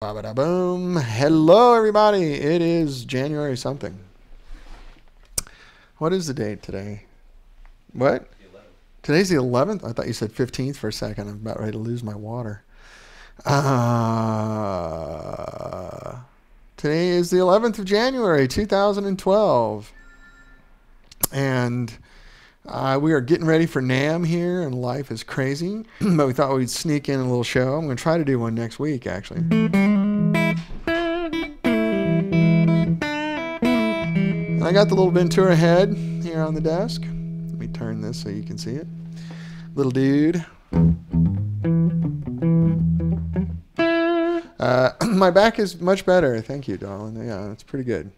Ba-ba-da-boom. Hello, everybody. It is January something. What is the date today? What? Today's the 11th? I thought you said 15th for a second. I'm about ready to lose my water. Today is the 11th of January, 2012. And we are getting ready for NAMM here, and life is crazy. But we thought we'd sneak in a little show. I'm going to try to do one next week, actually. I got the little Ventura head here on the desk. Let me turn this so you can see it. Little dude. My back is much better. Thank you, darling. Yeah, it's pretty good.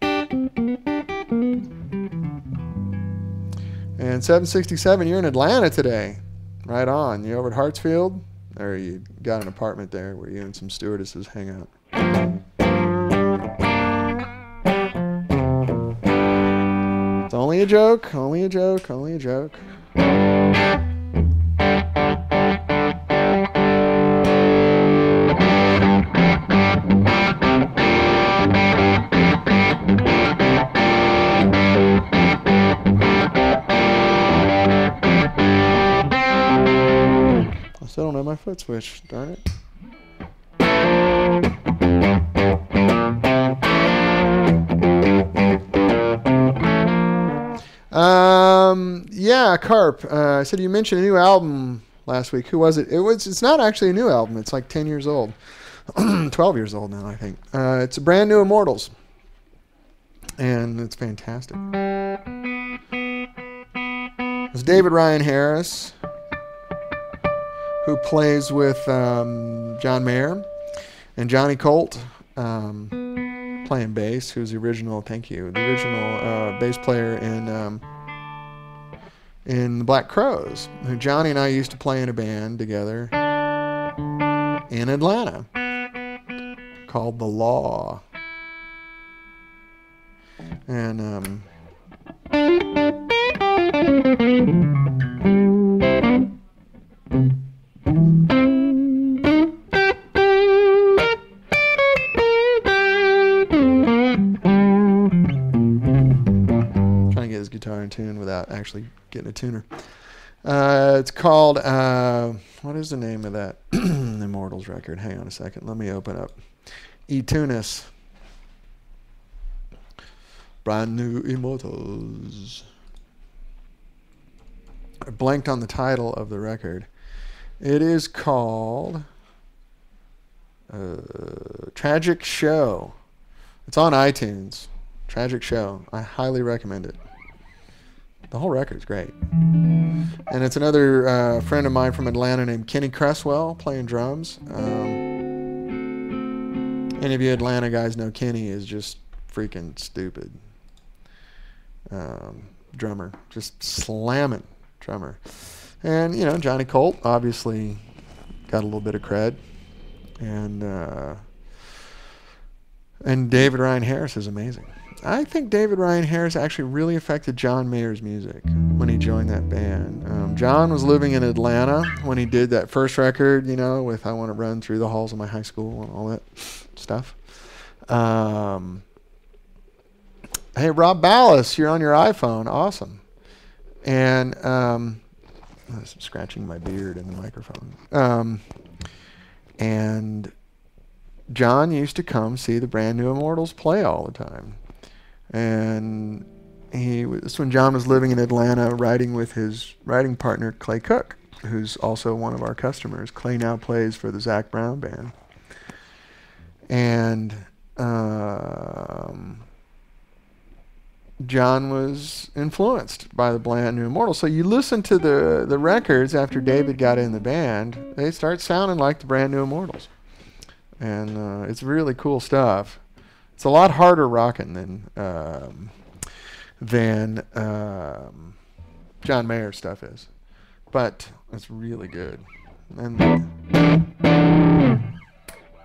And 767, you're in Atlanta today. Right on. You over at Hartsfield? Or you got an apartment there where you and some stewardesses hang out? It's only a joke, only a joke, only a joke. I still don't have my foot switch, darn it. Yeah, Carp. I said you mentioned a new album last week. Who was it? It's not actually a new album. It's like 10 years old. 12 years old now, I think. It's a brand new Immortals. And it's fantastic. It's David Ryan Harris, who plays with John Mayer, and Johnny Colt playing bass, who's the original, thank you, the original bass player in the Black Crowes, who Johnny and I used to play in a band together in Atlanta called The Law. And trying to get his guitar in tune without actually getting a tuner. It's called, what is the name of that Immortals record? Hang on a second. Let me open up eTunis. Brand new Immortals. I blanked on the title of the record. It is called Tragic Show. It's on iTunes. Tragic Show. I highly recommend it. The whole record's great. And it's another friend of mine from Atlanta named Kenny Cresswell playing drums. Any of you Atlanta guys know Kenny is just freaking stupid. Drummer. Just slamming drummer. And, you know, Johnny Colt obviously got a little bit of cred. And David Ryan Harris is amazing. I think David Ryan Harris actually really affected John Mayer's music when he joined that band. John was living in Atlanta when he did that first record, you know, with I Want to Run Through the Halls of My High School and all that stuff. Hey, Rob Ballas, you're on your iPhone. Awesome. And I'm scratching my beard in the microphone. And John used to come see the Brand New Immortals play all the time. And this when John was living in Atlanta, writing with his writing partner, Clay Cook, who's also one of our customers. Clay now plays for the Zac Brown Band. And John was influenced by the Brand New Immortals. So you listen to the records after David got in the band, they start sounding like the Brand New Immortals. And it's really cool stuff. It's a lot harder rocking than John Mayer's stuff is. But it's really good. And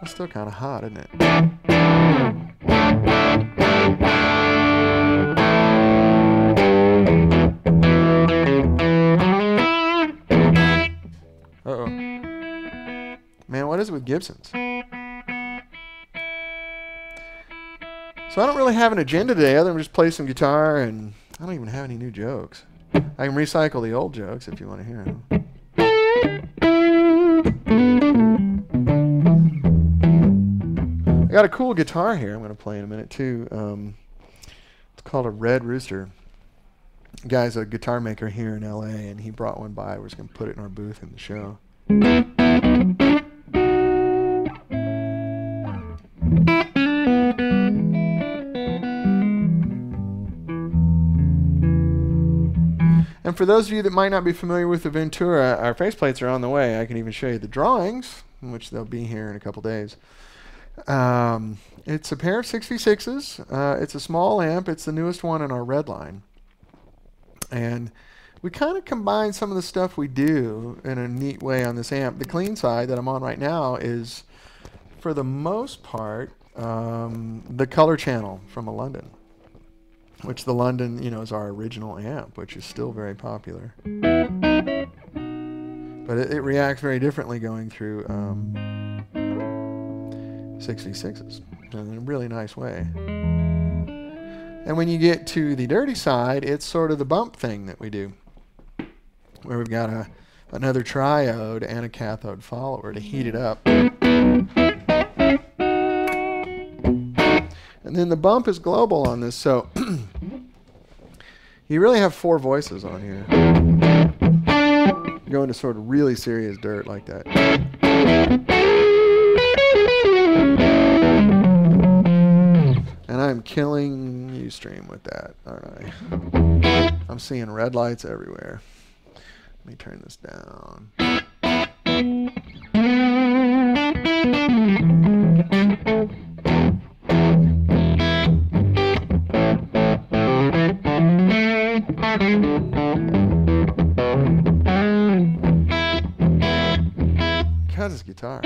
it's still kind of hot, isn't it? Uh-oh. Man, what is it with Gibsons? So I don't really have an agenda today other than just play some guitar, and I don't even have any new jokes. I can recycle the old jokes if you want to hear them. I got a cool guitar here I'm going to play in a minute too. It's called a Red Rooster. The guy's a guitar maker here in LA, and he brought one by. We're just going to put it in our booth in the show. And for those of you that might not be familiar with the Ventura, our faceplates are on the way. I can even show you the drawings, which they'll be here in a couple days. It's a pair of 6v6s. It's a small amp. It's the newest one in our red line. And we kind of combine some of the stuff we do in a neat way on this amp. The clean side that I'm on right now is, for the most part, the color channel from a London, which the London, you know, is our original amp, which is still very popular. But it reacts very differently going through 6v6s in a really nice way. And when you get to the dirty side, it's sort of the bump thing that we do, where we've got another triode and a cathode follower to heat it up. And then the bump is global on this, so you really have 4 voices on here. You go into sort of really serious dirt like that. And I'm killing Ustream with that, aren't I? I'm seeing red lights everywhere. Let me turn this down. God, this guitar.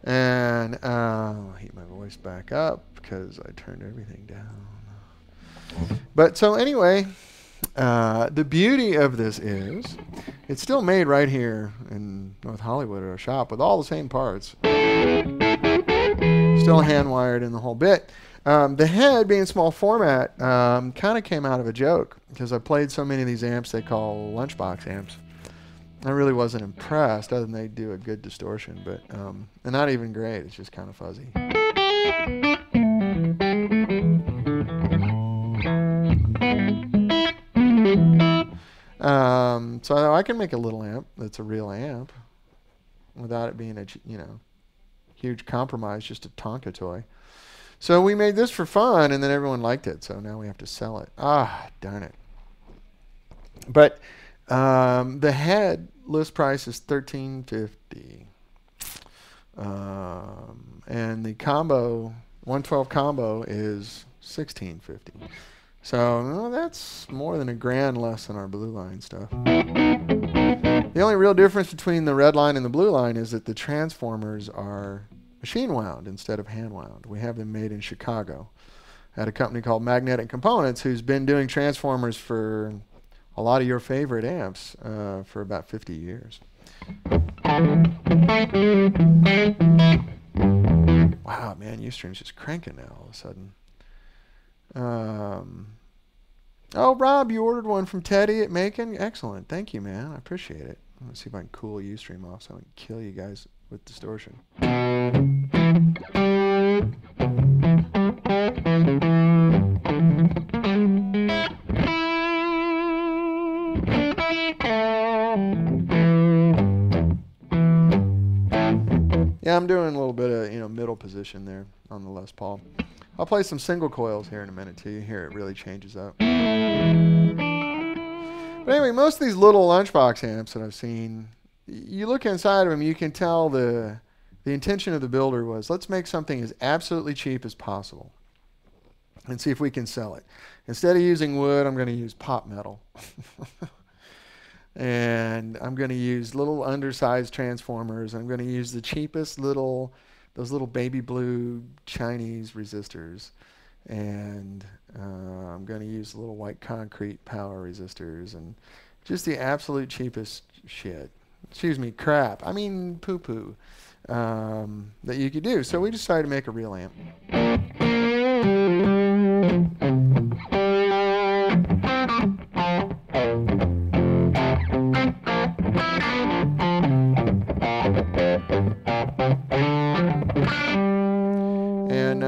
And I'll heat my voice back up because I turned everything down. But so anyway, the beauty of this is it's still made right here in North Hollywood at our shop with all the same parts. Still hand wired in the whole bit. The head being small format kind of came out of a joke because I played so many of these amps they call lunchbox amps. I really wasn't impressed, other than they do a good distortion, but and not even great. It's just kind of fuzzy. So I can make a little amp that's a real amp without it being a huge compromise, just a Tonka toy. So we made this for fun, and then everyone liked it. So now we have to sell it. Ah, darn it. But the head list price is $13.50, and the combo 112 combo is $16.50. So that's more than $1,000 less than our blue line stuff. The only real difference between the red line and the blue line is that the transformers are machine wound instead of hand wound. We have them made in Chicago at a company called Magnetic Components, who's been doing transformers for a lot of your favorite amps for about 50 years. Wow, man, Ustream's just cranking now all of a sudden. Oh, Rob, you ordered one from Teddy at Macon? Excellent. Thank you, man. I appreciate it. Let's see if I can cool Ustream off so I can kill you guys with distortion. Yeah, I'm doing a little bit of, middle position there on the Les Paul. I'll play some single coils here in a minute too. You hear it really changes up. But anyway, most of these little lunchbox amps that I've seen, you look inside of them, you can tell the intention of the builder was, let's make something as absolutely cheap as possible and see if we can sell it. Instead of using wood, I'm going to use pop metal. And I'm going to use little undersized transformers. I'm going to use the cheapest those little baby blue Chinese resistors. And I'm going to use little white concrete power resistors and just the absolute cheapest shit. Excuse me, crap. I mean poo-poo that you could do. So we decided to make a real amp. And,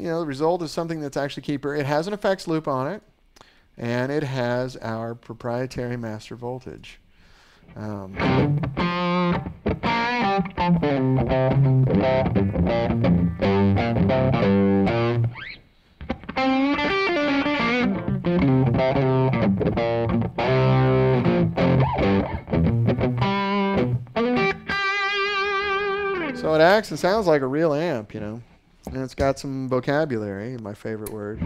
the result is something that's actually cheaper. It has an effects loop on it, and it has our proprietary master voltage. So it acts and sounds like a real amp, and it's got some vocabulary, my favorite word.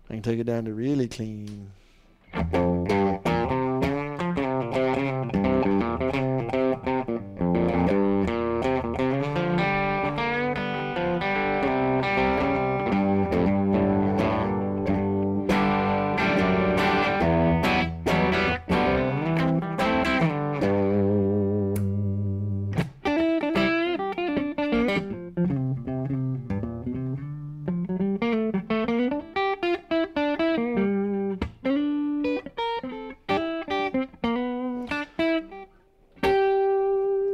I can take it down to really clean.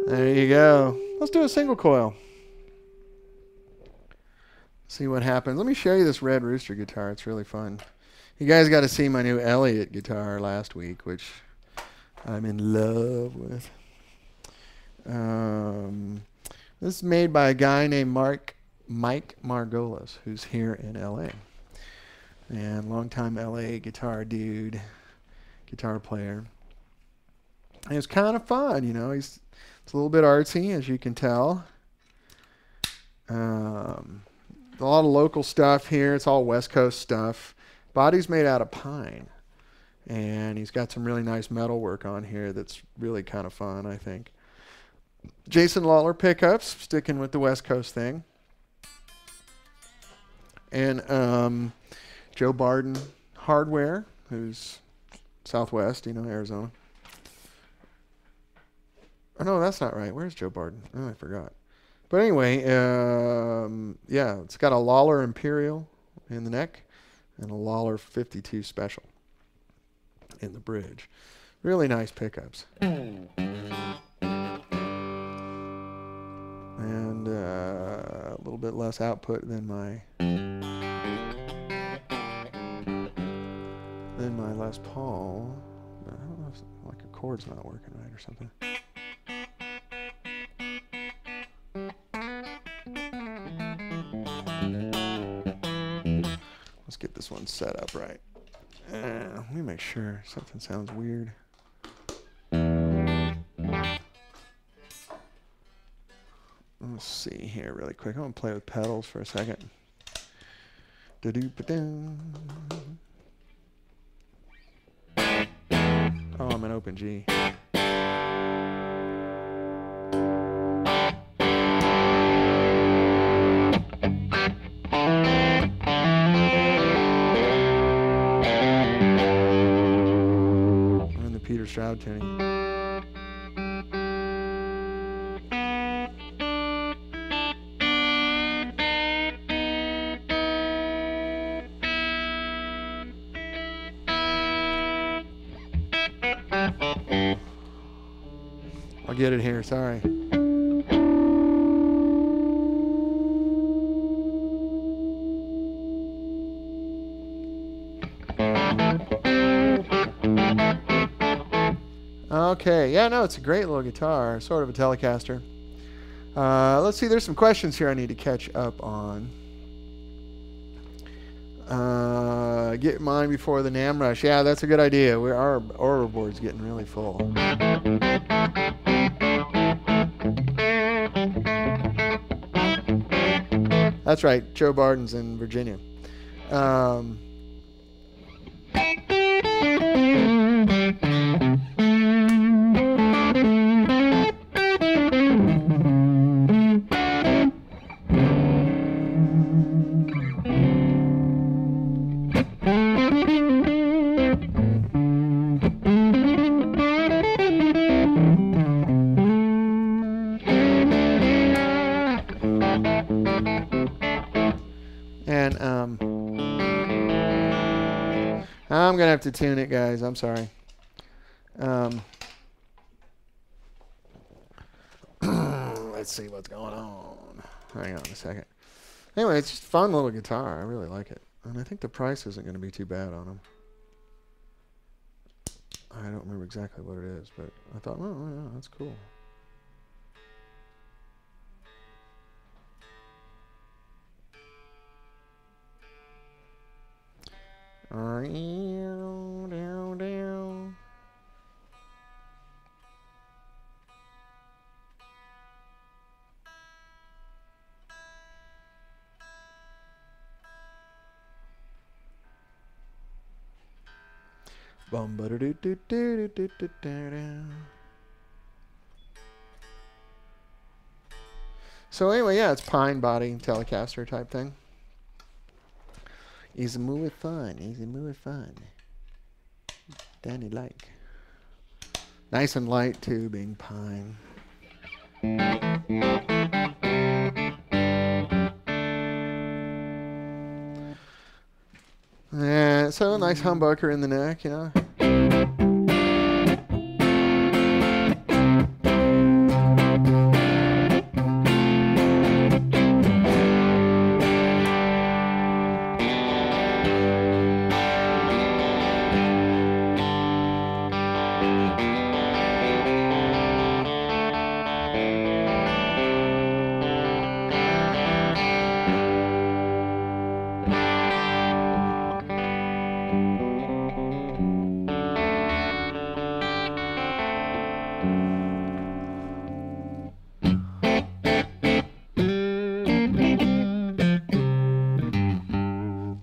There you go. Let's do a single coil. See what happens. Let me show you this Red Rooster guitar. It's really fun. You guys got to see my new Elliott guitar last week, which I'm in love with. This is made by a guy named Mike Margolis, who's here in LA. And longtime LA guitar dude, guitar player. And it's kind of fun, it's a little bit artsy, as you can tell. A lot of local stuff here. It's all West Coast stuff. Body's made out of pine. And he's got some really nice metal work on here that's really kind of fun, I think. Jason Lawler pickups, sticking with the West Coast thing. And Joe Barden hardware, who's Southwest, Arizona. Oh, no, that's not right. Where's Joe Barden? Oh, I forgot. But anyway, yeah, it's got a Lawler Imperial in the neck and a Lawler 52 Special in the bridge. Really nice pickups. And a little bit less output than my Les Paul. But I don't know if a chord's not working right or something. Let's get this one set up right. Let me make sure something sounds weird. Let's see here really quick. I'm going to play with pedals for a second. Oh, I'm in open G. Stroud tuning. I'll get it here, sorry. Okay, yeah, no, it's a great little guitar, sort of a Telecaster. Let's see, there's some questions here I need to catch up on. Get mine before the NAMM rush. Yeah, that's a good idea. Our order board's getting really full. That's right. Joe Barden's in Virginia. And I'm gonna have to tune it, guys. I'm sorry. Let's see what's going on. Hang on a second. Anyway, it's just a fun little guitar. I really like it, and I think the price isn't going to be too bad on them. I don't remember exactly what it is, but I thought, oh yeah, that's cool. Down. Bum ba do do do do do do do. So anyway, yeah, it's pine body Telecaster type thing. Easy move fun. Easy move fun. Danny like. Nice and light too, being pine. Yeah, so a nice humbucker in the neck, you know.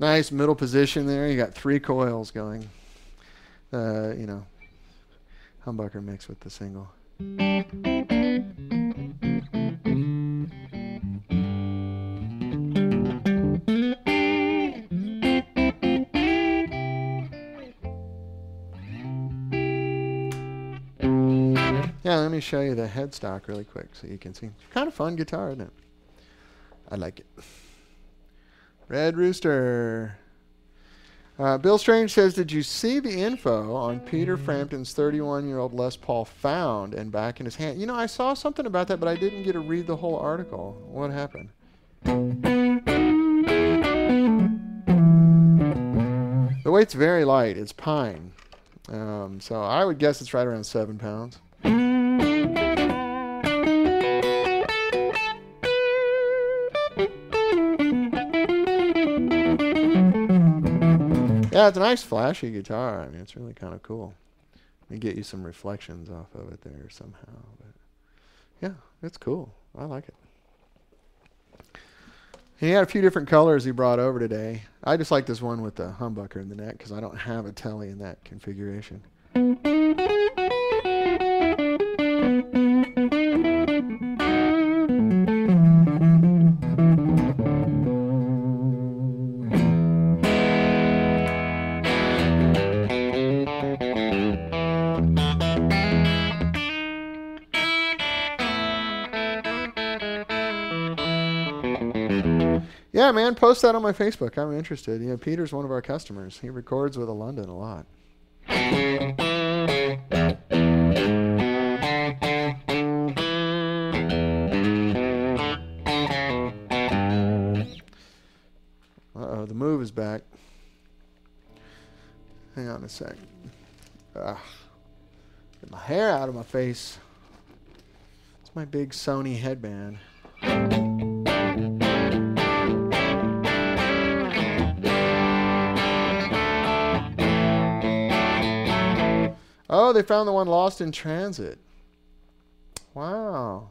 Nice middle position there. You got 3 coils going. You know, humbucker mixed with the single. Yeah, let me show you the headstock really quick so you can see. It's kind of fun guitar, isn't it? I like it. Red Rooster. Bill Strange says, did you see the info on Peter Frampton's 31-year-old Les Paul found and back in his hand? You know, I saw something about that, but I didn't get to read the whole article. What happened? The weight's very light. It's pine. So I would guess it's right around 7 pounds. Yeah, it's a nice flashy guitar. I mean, it's really kind of cool. Let me get you some reflections off of it there somehow. But yeah, it's cool. I like it. He had a few different colors he brought over today. I just like this one with the humbucker in the neck because I don't have a Tele in that configuration. Yeah, man, post that on my Facebook. I'm interested. Yeah, Peter's one of our customers. He records with a London a lot. Uh-oh, the move is back. Hang on a sec. Get my hair out of my face. It's my big Sony headband. Oh, they found the one lost in transit. Wow.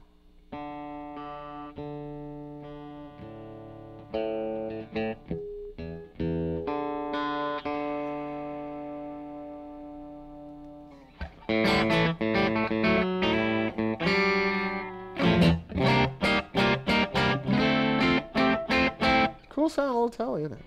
cool sound, little telly, isn't it?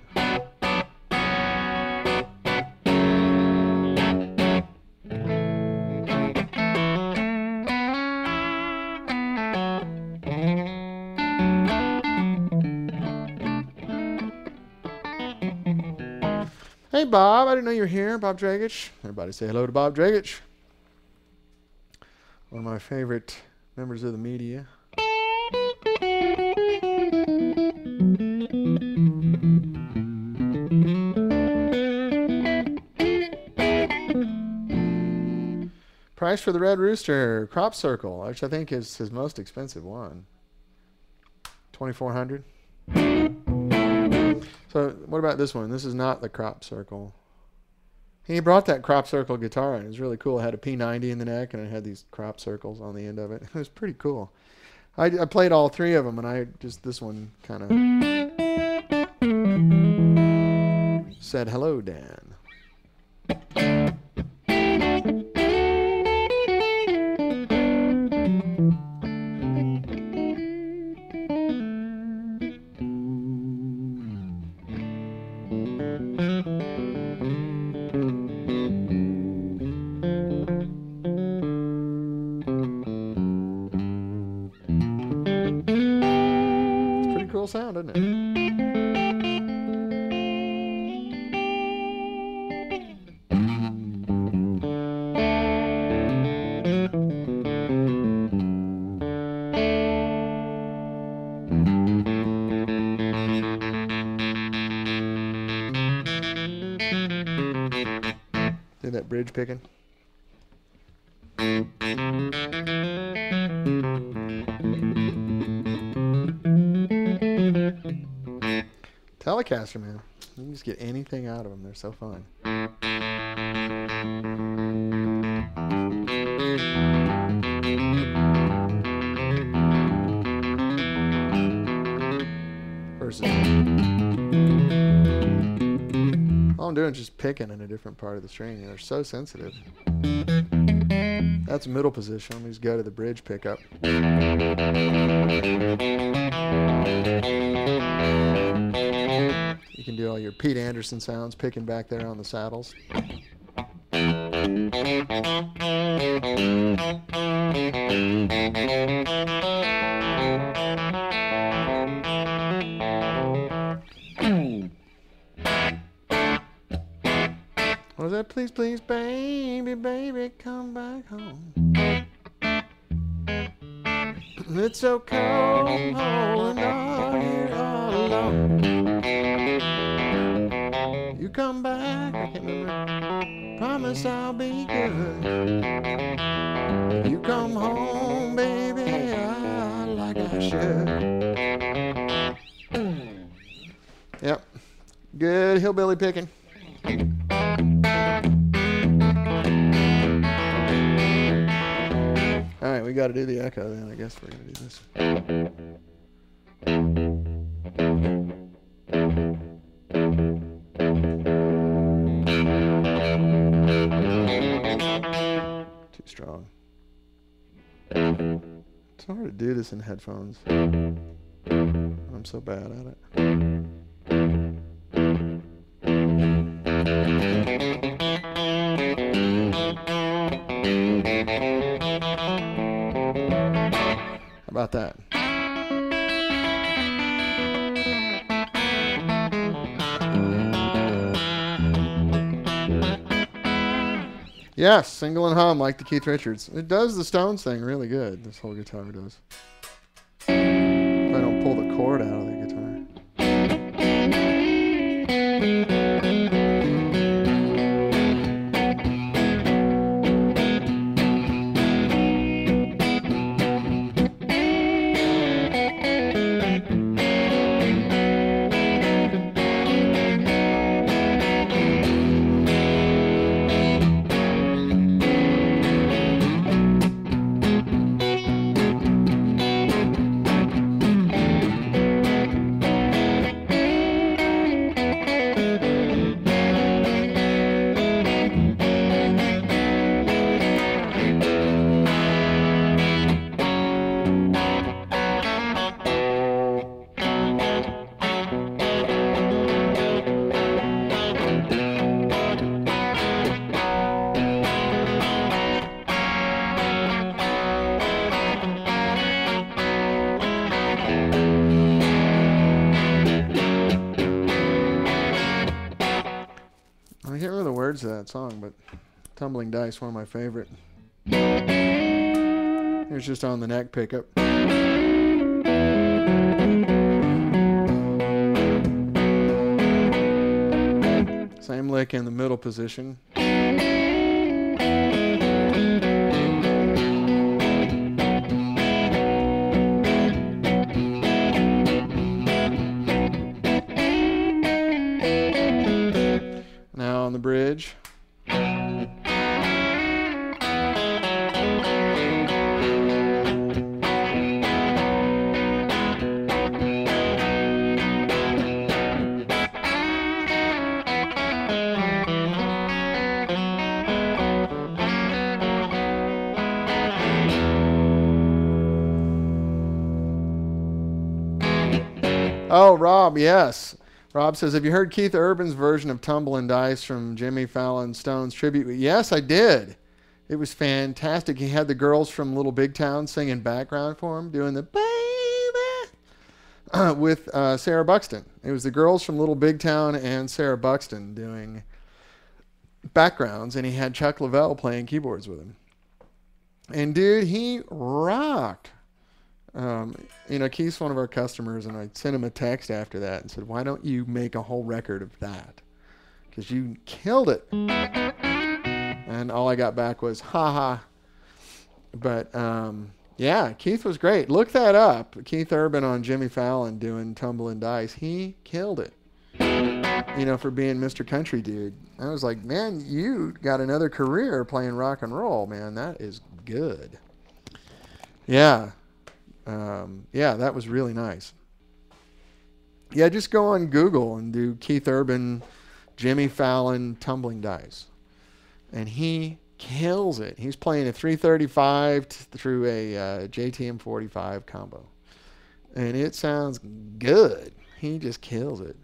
Hey, Bob. I didn't know you were here. Bob Dragich. Everybody say hello to Bob Dragich. One of my favorite members of the media. Price for the Red Rooster Crop Circle, which I think is his most expensive one. $2,400. So what about this one? This is not the Crop Circle. He brought that Crop Circle guitar in. It was really cool. It had a P90 in the neck, and it had these crop circles on the end of it. It was pretty cool. I played all three of them, and this one kind of said, hello, Dan. Cool sound, isn't it? Do that bridge picking. Telecaster, man. You can just get anything out of them. They're so fun. Versus all I'm doing is just picking in a different part of the string. They're so sensitive. That's middle position. Let me just go to the bridge pickup. You can do all your Pete Anderson sounds picking back there on the saddles. What was that? Please, please, baby, baby, come back home. It's so cold, holding on here all alone. You come back, I can't remember. Promise I'll be good. You come home, baby, like I should. Yep. Good hillbilly picking. All right, we got to do the echo then. I guess we're going to do this. Too strong. It's hard to do this in headphones. I'm so bad at it. How about that? Yes, single and hum like the Keith Richards. It does the Stones thing really good. This whole guitar does. If I don't pull the cord out of the guitar. words to that song, but Tumbling Dice, one of my favorite. Here's just on the neck pickup. Same lick in the middle position. Now on the bridge. Oh, Rob, yes. Rob says, have you heard Keith Urban's version of Tumblin' Dice from Jimmy Fallon Stone's tribute? Yes, I did. It was fantastic. He had the girls from Little Big Town singing background for him, doing the baby with Sarah Buxton. It was the girls from Little Big Town and Sarah Buxton doing backgrounds, and he had Chuck Lavelle playing keyboards with him. And, dude, he rocked. Keith's one of our customers, and I sent him a text after that and said, why don't you make a whole record of that? Because you killed it. And all I got back was, haha. But, yeah, Keith was great. Look that up. Keith Urban on Jimmy Fallon doing Tumblin' Dice. He killed it, for being Mr. Country Dude. I was like, man, you got another career playing rock and roll, man. That is good. Yeah. Yeah, that was really nice. Yeah, just go on Google and do Keith Urban, Jimmy Fallon, Tumbling Dice. And he kills it. He's playing a 335 through a JTM 45 combo. And it sounds good. He just kills it.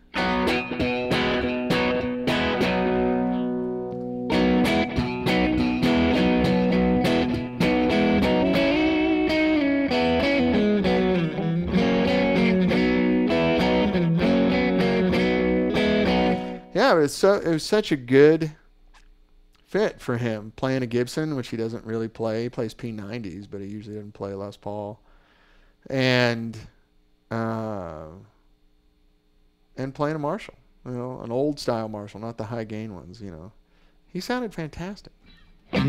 Yeah, it was such a good fit for him, playing a Gibson, which he doesn't really play. He plays P90s, but he usually doesn't play Les Paul. And playing a Marshall, an old style Marshall, not the high gain ones, He sounded fantastic. Yeah,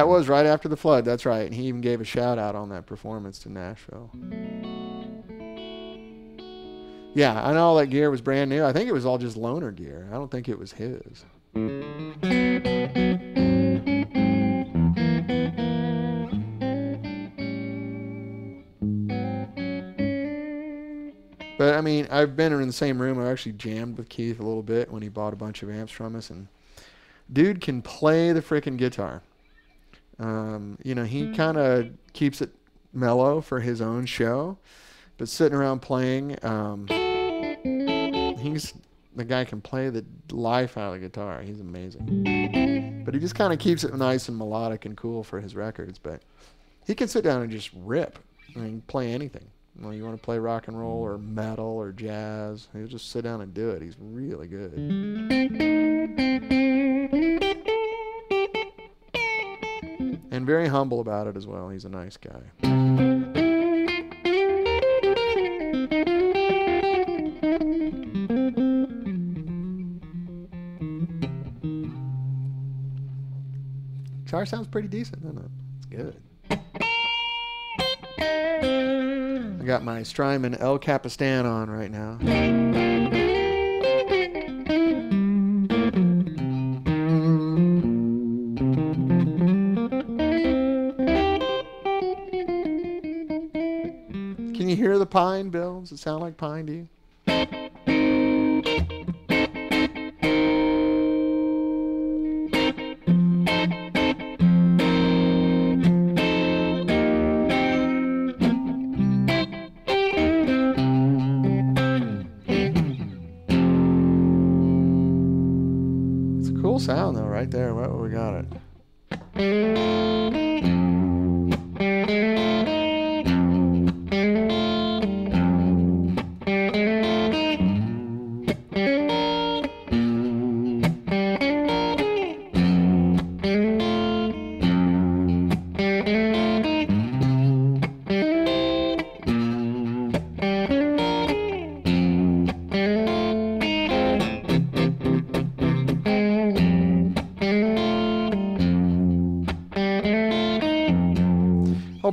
it was right after the flood, that's right. And he even gave a shout out on that performance to Nashville. Yeah, I know all that gear was brand new. I think it was all just loaner gear. I don't think it was his. But, I mean, I've been in the same room. I actually jammed with Keith a little bit when he bought a bunch of amps from us. And dude can play the frickin' guitar. He kind of keeps it mellow for his own show. But sitting around playing, the guy can play the life out of the guitar. He's amazing. But he just kind of keeps it nice and melodic and cool for his records. But he can sit down and just rip. Play anything. You want to play rock and roll or metal or jazz, he'll just sit down and do it. He's really good. And very humble about it as well. He's a nice guy. Guitar sounds pretty decent, doesn't it? It's good. I got my Strymon El Capistan on right now. Can you hear the pine, Bill? Does it sound like pine to you? Sound though, right there. What we got it.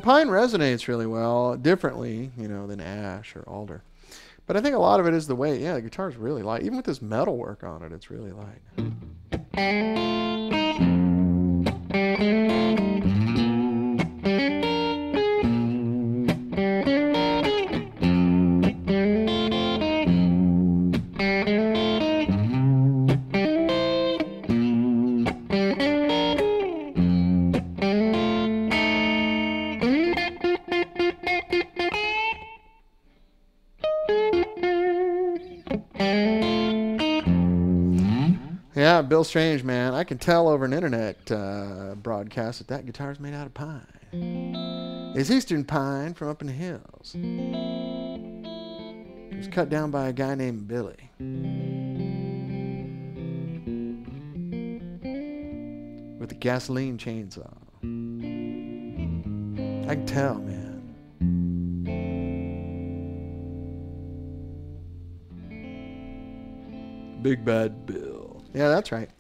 pine resonates really well, differently, than ash or alder. But I think a lot of it is the weight. Yeah, the guitar's really light. Even with this metal work on it, it's really light. Yeah, Bill Strange, man. I can tell over an internet broadcast that guitar's made out of pine. It's eastern pine from up in the hills. It was cut down by a guy named Billy. With a gasoline chainsaw. I can tell, man. Big Bad Bill. Yeah, that's right.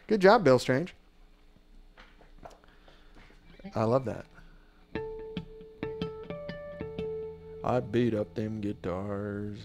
Good job, Bill Strange. I love that. I beat up them guitars.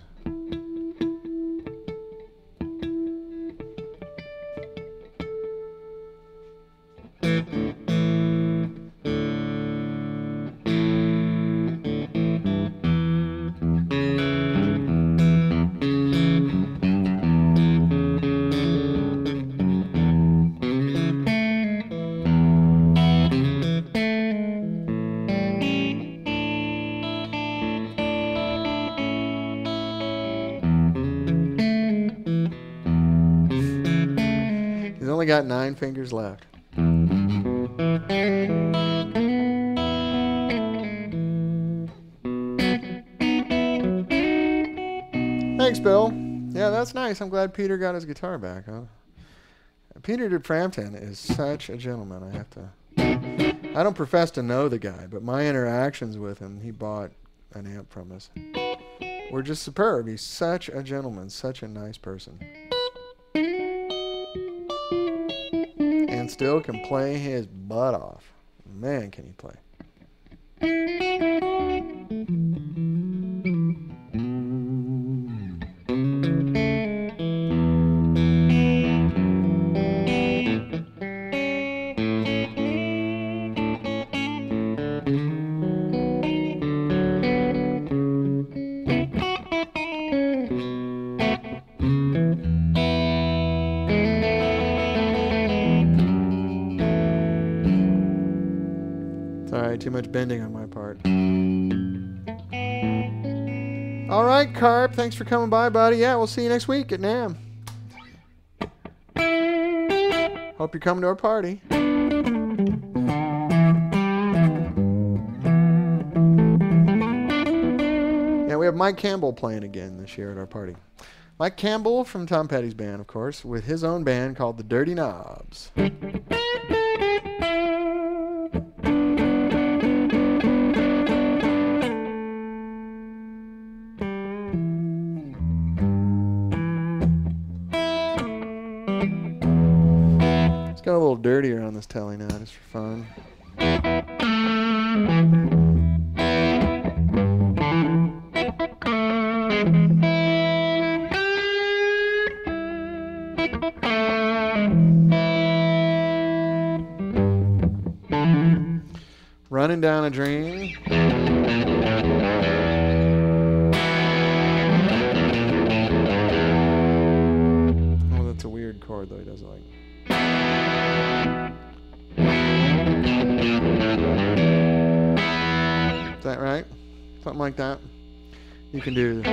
Got 9 fingers left. Thanks, Bill. Yeah, that's nice. I'm glad Peter got his guitar back, huh? Peter DeFrampton is such a gentleman. I don't profess to know the guy, but my interactions with him, he bought an amp from us. We're just superb. He's such a gentleman, such a nice person. And still can play his butt off. Man, can he play. Too much bending on my part. All right, Carp. Thanks for coming by, buddy. Yeah, we'll see you next week at NAMM. Hope you're coming to our party. Yeah, we have Mike Campbell playing again this year at our party. Mike Campbell from Tom Petty's band, of course, with his own band called the Dirty Knobs. Got a little dirtier on this telly now, just for fun. Running Down a Dream. Oh, that's a weird chord, though. He doesn't like. Is that right? Something like that. You can do.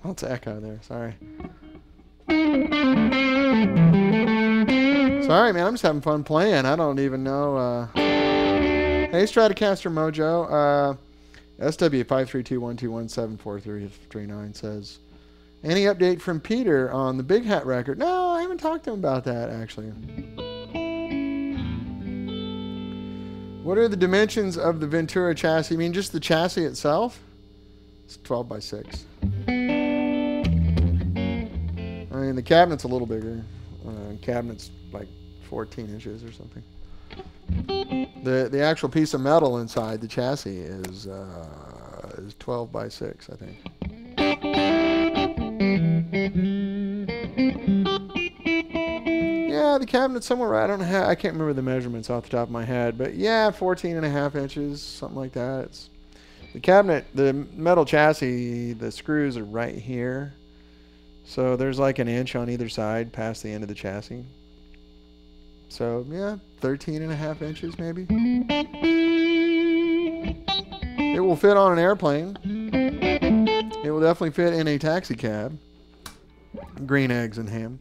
Lots of echo there. Sorry. Sorry, man. I'm just having fun playing. I don't even know. Hey, Stratocaster Mojo. SW53212174339 says, any update from Peter on the Big Hat record? No, I haven't talked to him about that, actually. What are the dimensions of the Ventura chassis? You mean just the chassis itself? It's 12 by 6. I mean, the cabinet's a little bigger. Cabinet's like 14 inches or something. The actual piece of metal inside the chassis is 12 by 6, I think. Yeah, the cabinet's somewhere right. I can't remember the measurements off the top of my head, but yeah, 14.5 inches, something like that. It's the cabinet, the metal chassis, the screws are right here. So there's like an inch on either side past the end of the chassis. So yeah, 13.5 inches maybe. It will fit on an airplane. It will definitely fit in a taxi cab. Green eggs and ham.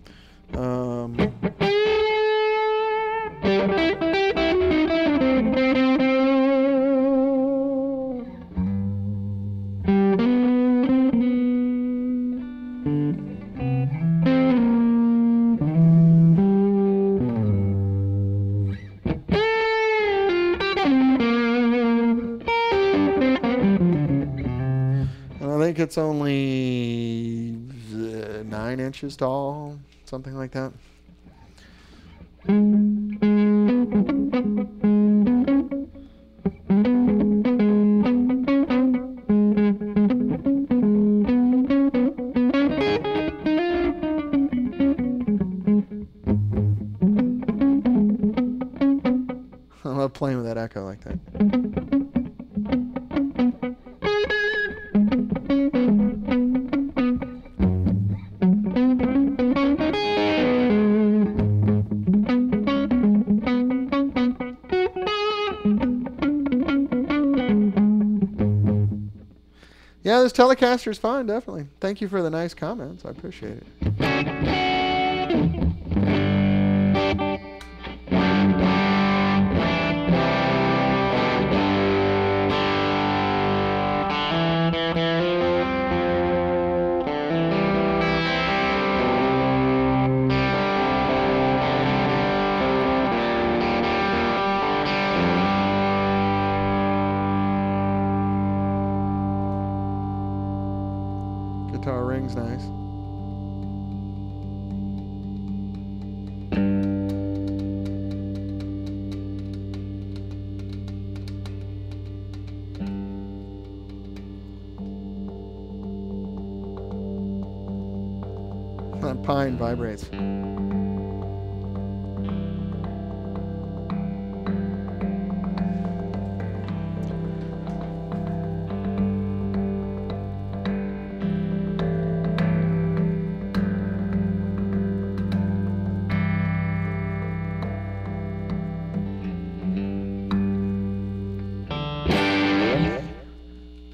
I think it's only 9 inches tall, something like that. I love playing with that echo like that. Yeah, this Telecaster is fine, definitely. Thank you for the nice comments. I appreciate it. Guitar ring's nice. That pine vibrates.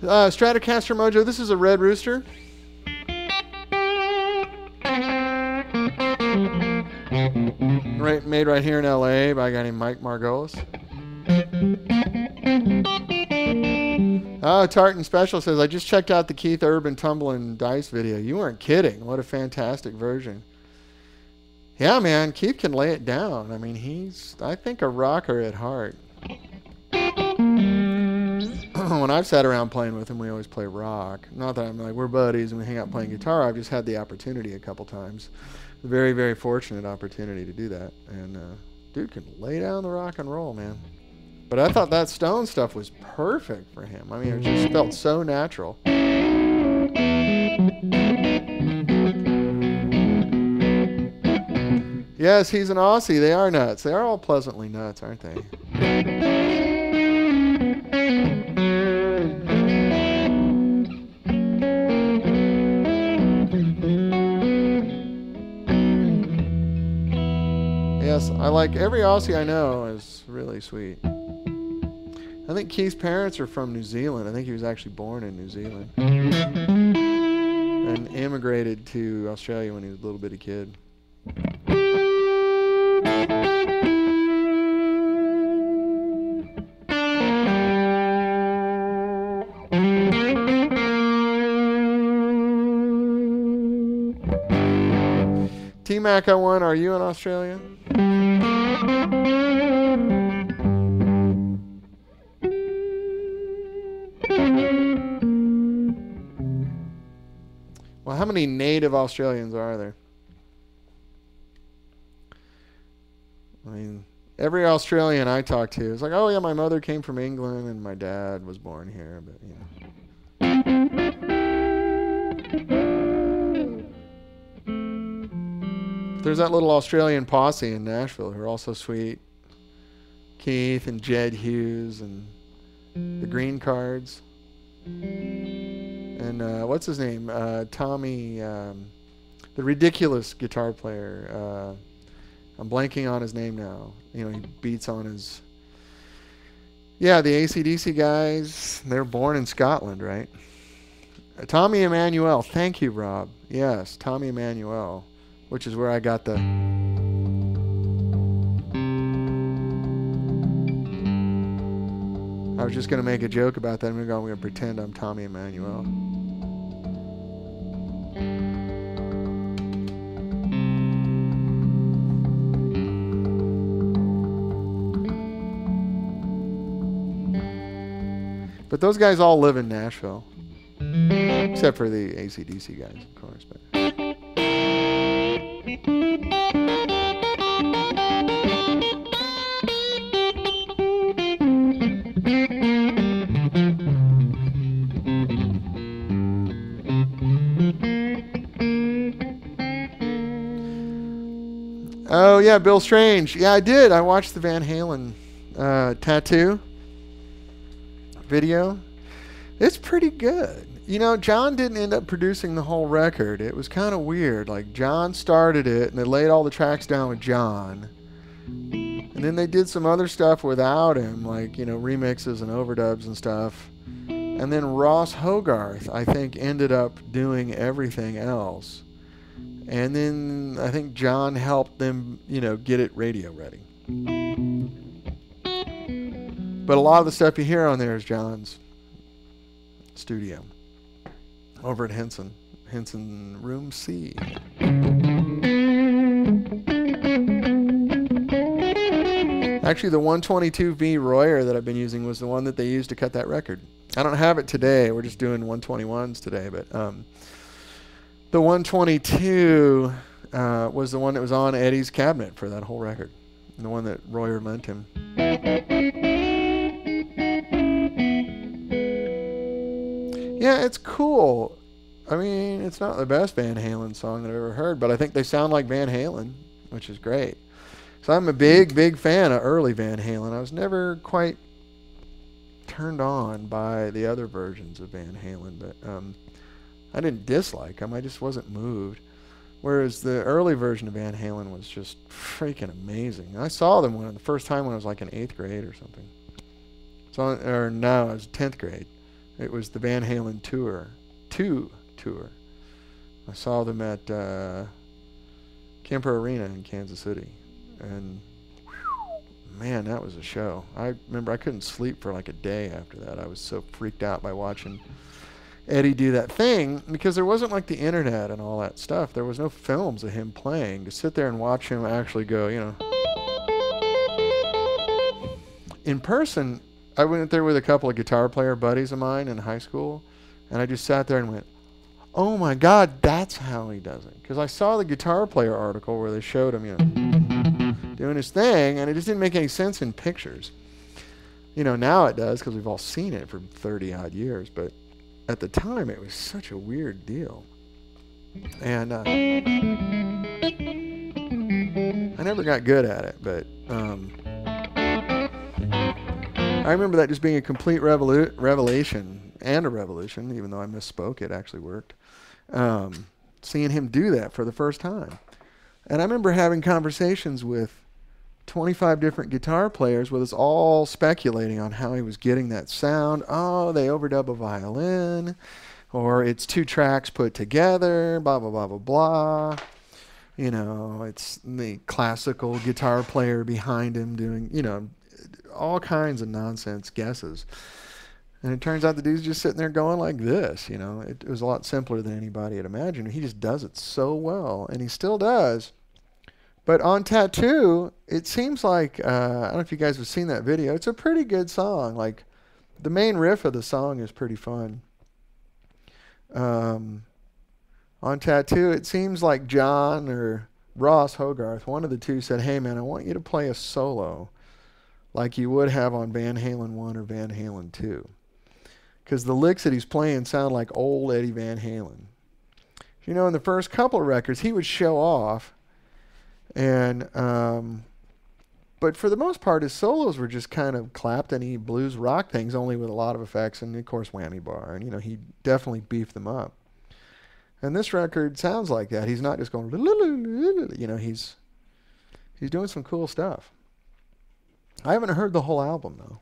Stratocaster Mojo. This is a Red Rooster. Made right here in LA by a guy named Mike Margolis. Oh, Tartan Special says, I just checked out the Keith Urban Tumbling Dice video. You weren't kidding. What a fantastic version. Yeah, man, Keith can lay it down. I mean, he's, I think, a rocker at heart. When I've sat around playing with him, we always play rock. Not that I'm like, we're buddies and we hang out playing guitar. I've just had the opportunity a couple times. Very, very fortunate opportunity to do that. And dude can lay down the rock and roll, man. But I thought that Stone stuff was perfect for him. I mean, it just felt so natural. Yes, he's an Aussie. They are nuts. They are all pleasantly nuts, aren't they? Yes, I like every Aussie I know is really sweet. I think Keith's parents are from New Zealand. I think he was actually born in New Zealand. And immigrated to Australia when he was a little bitty kid. T-Mac 01, are you in Australia? Well, how many native Australians are there? I mean, every Australian I talk to is like, oh yeah, my mother came from England and my dad was born here, but you know. There's that little Australian posse in Nashville who are also sweet. Keith and Jed Hughes and the Green Cards. And what's his name? Tommy, the ridiculous guitar player. I'm blanking on his name now. You know, he beats on his... Yeah, the AC/DC guys. They're born in Scotland, right? Tommy Emmanuel. Thank you, Rob. Yes, Tommy Emmanuel. Which is where I got the... I was just going to make a joke about that. I'm going to pretend I'm Tommy Emmanuel. But those guys all live in Nashville. Except for the AC/DC guys, of course. But. Oh, yeah, Bill Strange. Yeah, I did. I watched the Van Halen tattoo video. It's pretty good. You know, John didn't end up producing the whole record. It was kind of weird. Like, John started it, and they laid all the tracks down with John. And then they did some other stuff without him, like, you know, remixes and overdubs and stuff. And then Ross Hogarth, I think, ended up doing everything else. And then I think John helped them, you know, get it radio ready. But a lot of the stuff you hear on there is John's studio over at Henson Room C. Actually, the 122V Royer that I've been using was the one that they used to cut that record. I don't have it today. We're just doing 121s today, but the 122 was the one that was on Eddie's cabinet for that whole record, and the one that Royer lent him. Yeah, it's cool. I mean, it's not the best Van Halen song that I've ever heard, but I think they sound like Van Halen, which is great. So I'm a big, big fan of early Van Halen. I was never quite turned on by the other versions of Van Halen, but I didn't dislike them. I just wasn't moved. Whereas the early version of Van Halen was just freaking amazing. I saw them the first time when I was like in 8th grade or something. So, or no, I was 10th grade. It was the Van Halen tour. Tour. I saw them at Kemper Arena in Kansas City. And man, that was a show. I remember I couldn't sleep for like a day after that. I was so freaked out by watching Eddie do that thing, because there wasn't like the internet and all that stuff. There was no films of him playing. To sit there and watch him actually go, you know. In person, I went there with a couple of guitar player buddies of mine in high school, and I just sat there and went, oh my God, that's how he does it. Because I saw the guitar player article where they showed him, you know, doing his thing, and it just didn't make any sense in pictures. You know, now it does because we've all seen it for 30 odd years, but at the time it was such a weird deal. And I never got good at it, but I remember that just being a complete revelation and a revolution, even though I misspoke, it actually worked. Seeing him do that for the first time. And I remember having conversations with 25 different guitar players with us all speculating on how he was getting that sound. Oh, they overdub a violin, or it's 2 tracks put together, blah, blah, blah, blah, blah. You know, it's the classical guitar player behind him doing, you know, all kinds of nonsense guesses. And it turns out the dude's just sitting there going like this, you know. It was a lot simpler than anybody had imagined. He just does it so well, and he still does. But on Tattoo, it seems like, I don't know if you guys have seen that video. It's a pretty good song. Like, the main riff of the song is pretty fun. On Tattoo, it seems like John or Ross Hogarth, one of the two, said, hey, man, I want you to play a solo like you would have on Van Halen 1 or Van Halen 2. Because the licks that he's playing sound like old Eddie Van Halen. You know, in the first couple of records, he would show off. And but for the most part, his solos were just kind of Clapton-y blues rock things, only with a lot of effects and, of course, whammy bar. And, you know, he definitely beefed them up. And this record sounds like that. He's not just going, you know, he's doing some cool stuff. I haven't heard the whole album, though.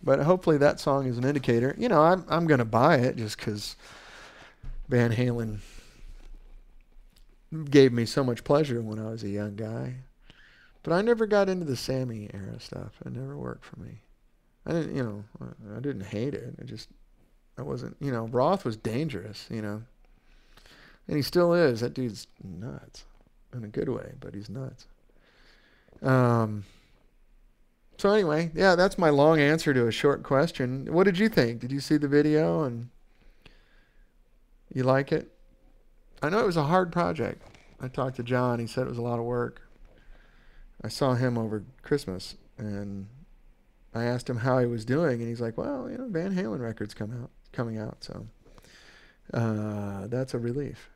But hopefully that song is an indicator. You know, I'm going to buy it just because Van Halen gave me so much pleasure when I was a young guy. But I never got into the Sammy era stuff. It never worked for me. I didn't, you know, I didn't hate it. I wasn't, you know, Roth was dangerous, you know. And he still is. That dude's nuts. In a good way, but he's nuts. So anyway, yeah, that's my long answer to a short question. What did you think? Did you see the video and you like it? I know it was a hard project. I talked to John. He said it was a lot of work. I saw him over Christmas, and I asked him how he was doing, and he's like, well, you know, Van Halen record's coming out, so that's a relief.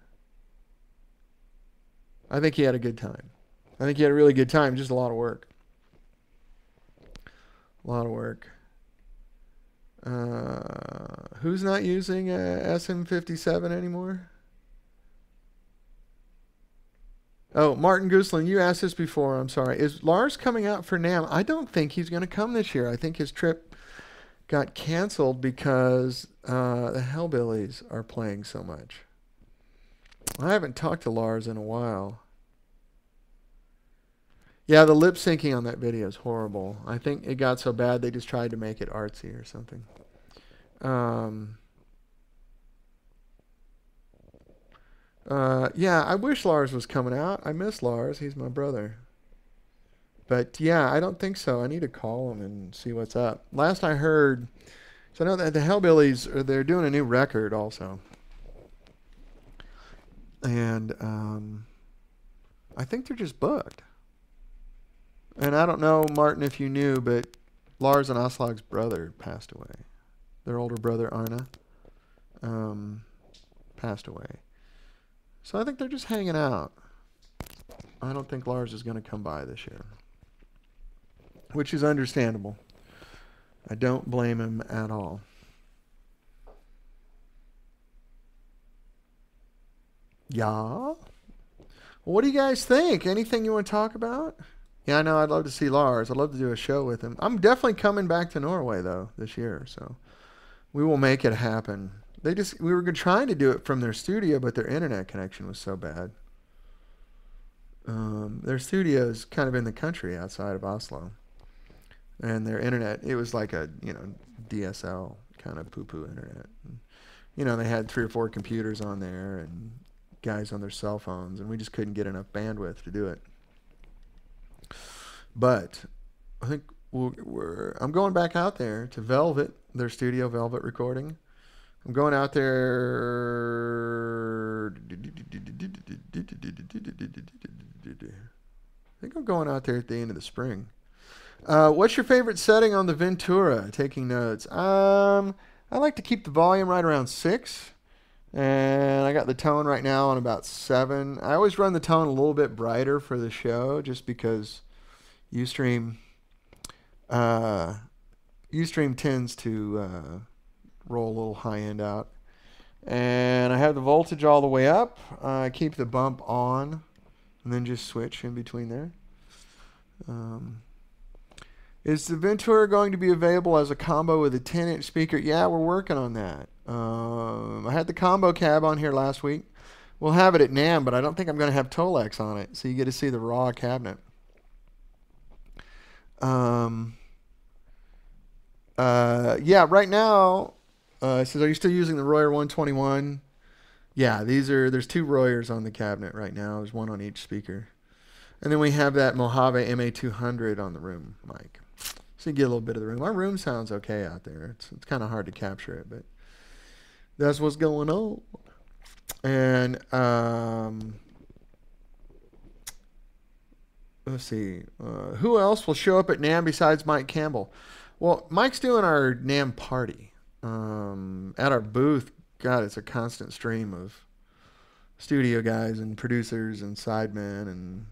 I think he had a good time. I think he had a really good time, just a lot of work. A lot of work. Who's not using SM57 anymore? Oh, Martin Gooslin, you asked this before. I'm sorry. Is Lars coming out for NAMM? I don't think he's going to come this year. I think his trip got canceled because the Hellbillies are playing so much. I haven't talked to Lars in a while. Yeah, the lip syncing on that video is horrible. I think it got so bad they just tried to make it artsy or something. Yeah, I wish Lars was coming out. I miss Lars. He's my brother. But yeah, I don't think so. I need to call him and see what's up. Last I heard, so I know that the Hellbillies, they're doing a new record also. And I think they're just booked. And I don't know, Martin, if you knew, but Lars and Aslag's brother passed away. Their older brother, Arne, passed away. So I think they're just hanging out. I don't think Lars is going to come by this year, which is understandable. I don't blame him at all. Yeah? Well, what do you guys think? Anything you want to talk about? Yeah, I know. I'd love to see Lars. I'd love to do a show with him. I'm definitely coming back to Norway, though, this year. So We will make it happen. We were trying to do it from their studio, but their internet connection was so bad. Their studio is kind of in the country outside of Oslo, and their internet, it was like a DSL kind of poo-poo internet. And, they had 3 or 4 computers on there and guys on their cell phones, and we just couldn't get enough bandwidth to do it. But I think I'm going back out there to Velvet, their studio, Velvet Recording. I'm going out there. I think I'm going out there at the end of the spring. What's your favorite setting on the Ventura? Taking notes. I like to keep the volume right around 6. And I got the tone right now on about 7. I always run the tone a little bit brighter for the show just because Ustream tends to roll a little high end out. And I have the voltage all the way up. I keep the bump on and then just switch in between there. Is the Ventura going to be available as a combo with a 10-inch speaker? Yeah, we're working on that. I had the combo cab on here last week. We'll have it at NAMM, but I don't think I'm going to have Tolex on it, so you get to see the raw cabinet. Yeah, right now, it says, are you still using the Royer 121? Yeah, there's 2 Royers on the cabinet right now. There's 1 on each speaker. And then we have that Mojave MA200 on the room mic. So you get a little bit of the room. Our room sounds okay out there. It's kind of hard to capture it, but that's what's going on. And let's see. Who else will show up at NAMM besides Mike Campbell? Well, Mike's doing our NAMM party. At our booth, God, it's a constant stream of studio guys and producers and sidemen, and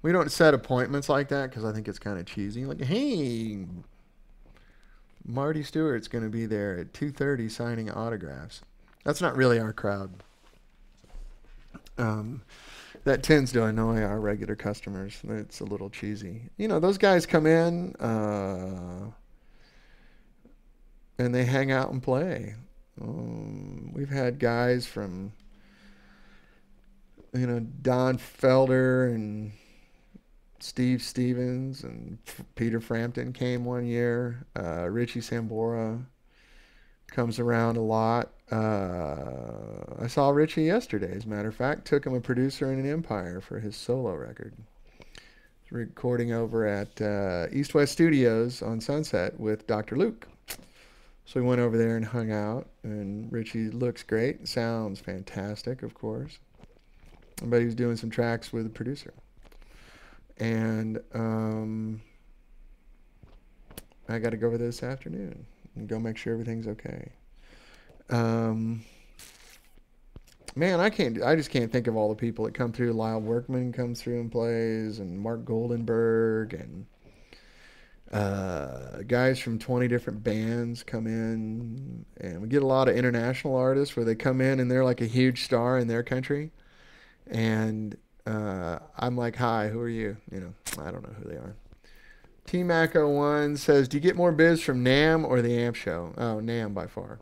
we don't set appointments like that because I think it's kind of cheesy. Like, hey, Marty Stewart's going to be there at 2:30 signing autographs. That's not really our crowd. That tends to annoy our regular customers. It's a little cheesy. Those guys come in and they hang out and play. We've had guys from, Don Felder and Steve Stevens and Peter Frampton came one year. Richie Sambora comes around a lot. I saw Richie yesterday, as a matter of fact. Took him a producer in an Empire for his solo record. He's recording over at East West Studios on Sunset with Dr. Luke. So we went over there and hung out, and Richie looks great. Sounds fantastic, of course. But he was doing some tracks with a producer. And I got to go over this afternoon and go make sure everything's okay. Man, I just can't think of all the people that come through. Lyle Workman comes through and plays, and Mark Goldenberg, and guys from 20 different bands come in, and we get a lot of international artists where they come in and they're like a huge star in their country, and I'm like, hi, who are you? I don't know who they are. T-Mac01 says, do you get more biz from NAMM or the AMP show? Oh, NAMM by far.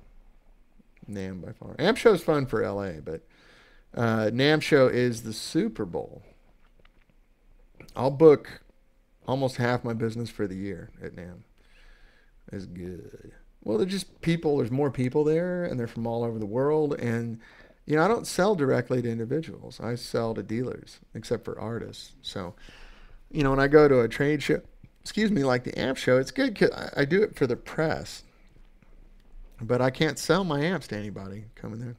NAMM by far. AMP show's fun for LA, but NAMM show is the Super Bowl. I'll book almost half my business for the year at NAMM. It's good. Well, they're just people. There's more people there, and they're from all over the world. And, I don't sell directly to individuals. I sell to dealers, except for artists. So, when I go to a trade show, like the AMP show, it's good because I do it for the press. But I can't sell my amps to anybody coming there.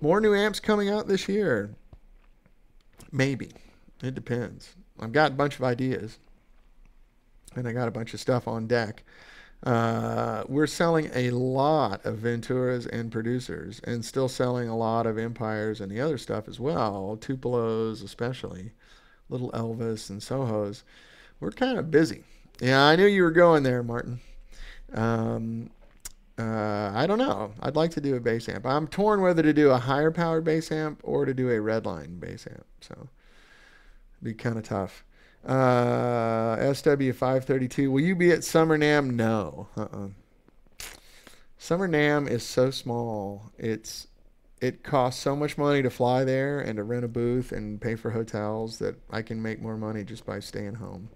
More new amps coming out this year. Maybe. It depends. I've got a bunch of ideas. And I got a bunch of stuff on deck. We're selling a lot of Venturas and producers, and still selling a lot of Empires and the other stuff as well. Tupelos especially. Little Elvis and Sohos. We're kind of busy. Yeah, I knew you were going there, Martin. I don't know. I'd like to do a bass amp. I'm torn whether to do a higher powered bass amp or to do a Redline bass amp. So it'd be kind of tough. SW532, will you be at Summer NAMM? No. Summer NAMM is so small. It costs so much money to fly there and to rent a booth and pay for hotels that I can make more money just by staying home.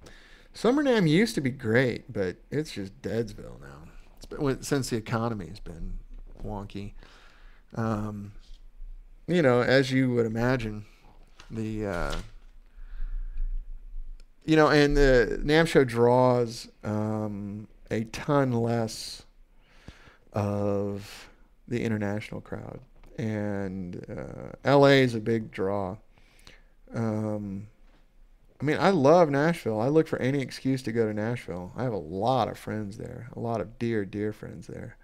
Summer NAMM used to be great, but it's just Deadsville now. It's been since the economy's been wonky. Um, as you would imagine, the and the NAMM show draws a ton less of the international crowd, and LA is a big draw. Um, I mean, I love Nashville. I look for any excuse to go to Nashville. I have a lot of friends there, a lot of dear, dear friends there.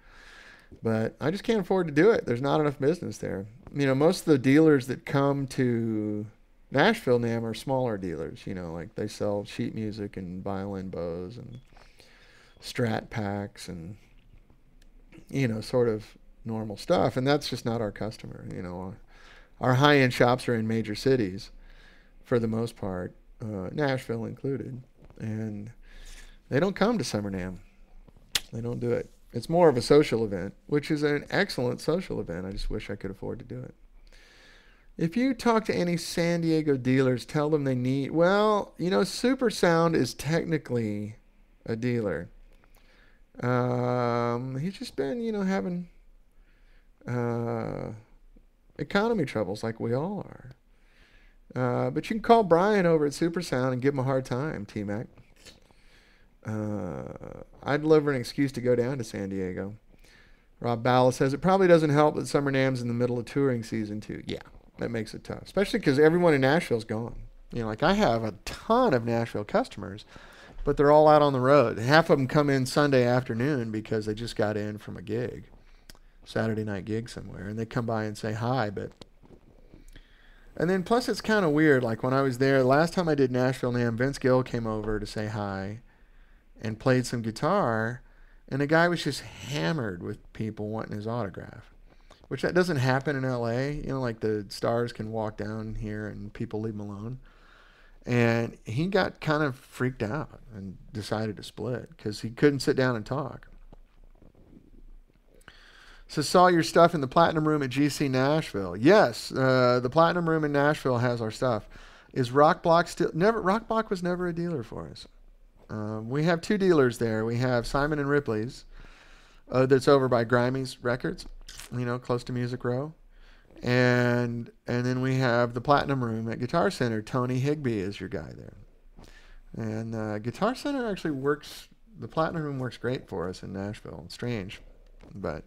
But I just can't afford to do it. There's not enough business there. Most of the dealers that come to Nashville NAMM are smaller dealers. Like they sell sheet music and violin bows and Strat packs and sort of normal stuff. And that's just not our customer. Our high-end shops are in major cities for the most part, Nashville included, and they don't come to Summer NAMM. They don't do it. It's more of a social event, which is an excellent social event. I just wish I could afford to do it. If you talk to any San Diego dealers, tell them they need, well, Super Sound is technically a dealer. He's just been, having economy troubles like we all are. But you can call Brian over at Super Sound and give him a hard time, T-Mac. I'd look for an excuse to go down to San Diego. Rob Balla says it probably doesn't help that Summer NAMM's in the middle of touring season too. Yeah, that makes it tough, especially because everyone in Nashville's gone. Like I have a ton of Nashville customers, but they're all out on the road. Half of them come in Sunday afternoon because they just got in from a gig, Saturday night gig somewhere, and they come by and say hi, and then plus it's kind of weird. Like when I was there, the last time I did Nashville NAMM, Vince Gill came over to say hi and played some guitar, and the guy was just hammered with people wanting his autograph, which that doesn't happen in LA. Like the stars can walk down here and people leave him alone. And he got kind of freaked out and decided to split because he couldn't sit down and talk. So saw your stuff in the Platinum Room at GC Nashville. Yes, the Platinum Room in Nashville has our stuff. Is Rock Block still? Never. Rock Block was never a dealer for us. We have two dealers there. We have Simon and Ripley's, that's over by Grimey's Records, close to Music Row, and then we have the Platinum Room at Guitar Center. Tony Higbee is your guy there, and Guitar Center actually works. The Platinum Room works great for us in Nashville. It's strange, but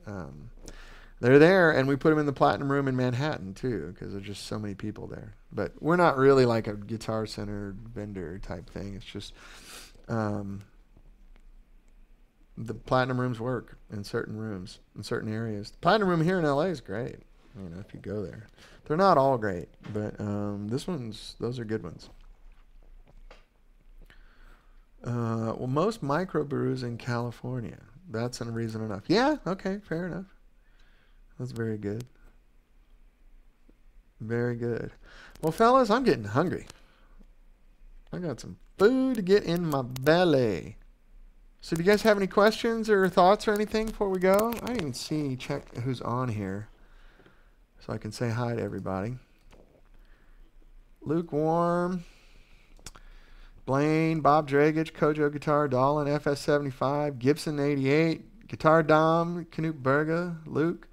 they're there, and we put them in the Platinum Room in Manhattan too because there's just so many people there. But we're not really like a Guitar Center vendor type thing. It's just the Platinum Rooms work in certain rooms, in certain areas. The Platinum Room here in LA is great, if you go there. They're not all great, but those are good ones. Well, most microbrews in California. That's a reason enough. Yeah, okay, fair enough. That's very good. Very good. Well, fellas, I'm getting hungry. I got some food to get in my belly. So do you guys have any questions or thoughts or anything before we go? I didn't even check who's on here so I can say hi to everybody. Lukewarm, Blaine, Bob Dragich, Kojo Guitar, Dahlin, FS75, Gibson 88, Guitar Dom, Knut Berga, Luke,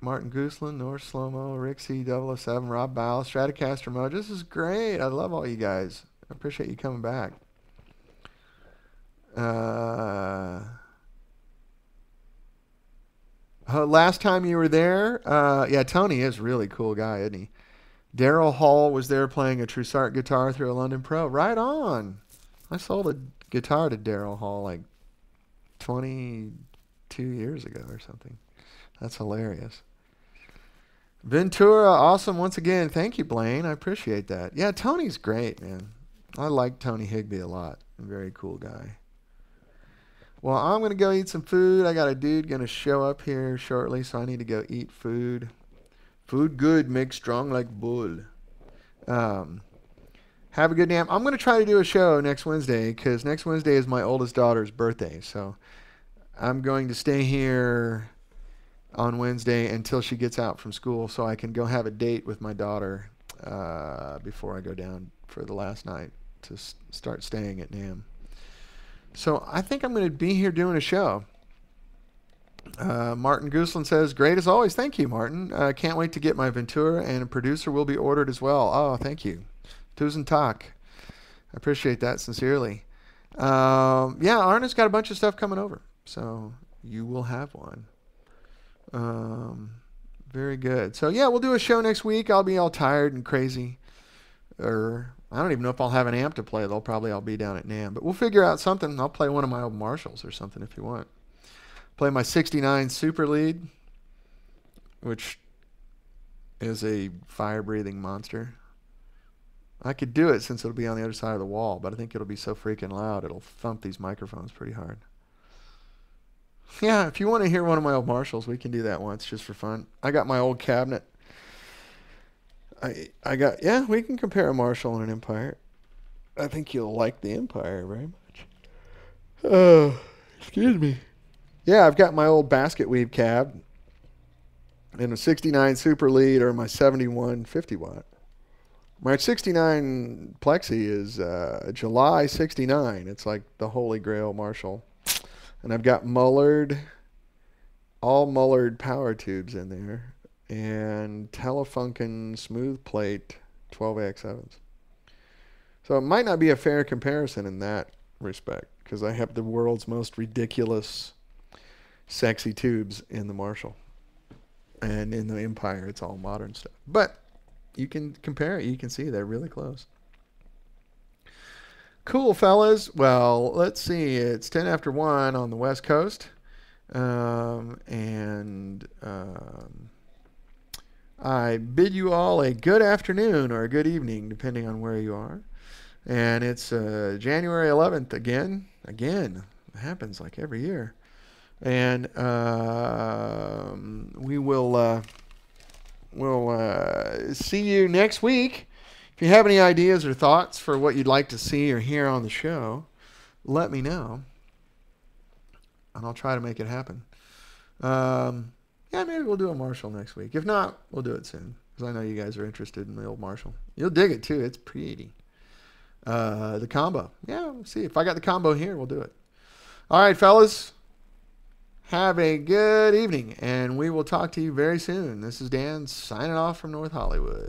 Martin Gooseland, North Slomo, Rick C 007, Rob Ball, Stratocaster Mode. This is great. I love all you guys. I appreciate you coming back. Last time you were there, yeah, Tony is a really cool guy, isn't he? Daryl Hall was there playing a Trussart guitar through a London Pro. Right on. I sold a guitar to Daryl Hall like 22 years ago or something. That's hilarious. Ventura, awesome once again. Thank you, Blaine. I appreciate that. Yeah, Tony's great, man. I like Tony Higbee a lot. A very cool guy. Well, I'm going to go eat some food. I got a dude going to show up here shortly, so I need to go eat food. Food good makes strong like bull. Have a good damn. I'm going to try to do a show next Wednesday because next Wednesday is my oldest daughter's birthday. So I'm going to stay here on Wednesday until she gets out from school so I can go have a date with my daughter before I go down for the last night to start staying at NAMM. So I think I'm going to be here doing a show. Martin Gooseland says, great as always. Thank you, Martin. Can't wait to get my Ventura, and a producer will be ordered as well. Oh, thank you. Tusen tak. I appreciate that sincerely. Yeah, Arna's got a bunch of stuff coming over, so you will have one. Very good. So, yeah, we'll do a show next week. I'll be all tired and crazy. Or I don't even know if I'll have an amp to play. They'll probably all be down at NAMM. But we'll figure out something. I'll play one of my old Marshalls or something if you want. Play my 69 Super Lead, which is a fire-breathing monster. I could do it since it'll be on the other side of the wall, but I think it'll be so freaking loud it'll thump these microphones pretty hard. Yeah, if you want to hear one of my old Marshalls, we can do that once just for fun. I got my old cabinet. Yeah, we can compare a Marshall and an Empire. I think you'll like the Empire very much. Oh, excuse me. Yeah, I've got my old basket weave cab and a 69 Super Lead or my 71 50 watt. My 69 Plexi is July 69. It's like the holy grail Marshall. And I've got all mullered power tubes in there. And Telefunken smooth plate 12AX7s. So it might not be a fair comparison in that respect, because I have the world's most ridiculous sexy tubes in the Marshall. And in the Empire, it's all modern stuff. But you can compare it. You can see they're really close. Cool, fellas. Well, let's see. It's 10 after 1 on the West Coast. I bid you all a good afternoon or a good evening, depending on where you are. And it's January 11th again. Again. It happens like every year. And we'll see you next week. If you have any ideas or thoughts for what you'd like to see or hear on the show, let me know. And I'll try to make it happen. Yeah, maybe we'll do a Marshall next week. If not, we'll do it soon, because I know you guys are interested in the old Marshall. You'll dig it, too. It's pretty. The combo. Yeah, we'll see. If I got the combo here, we'll do it. All right, fellas. Have a good evening, and we will talk to you very soon. This is Dan signing off from North Hollywood.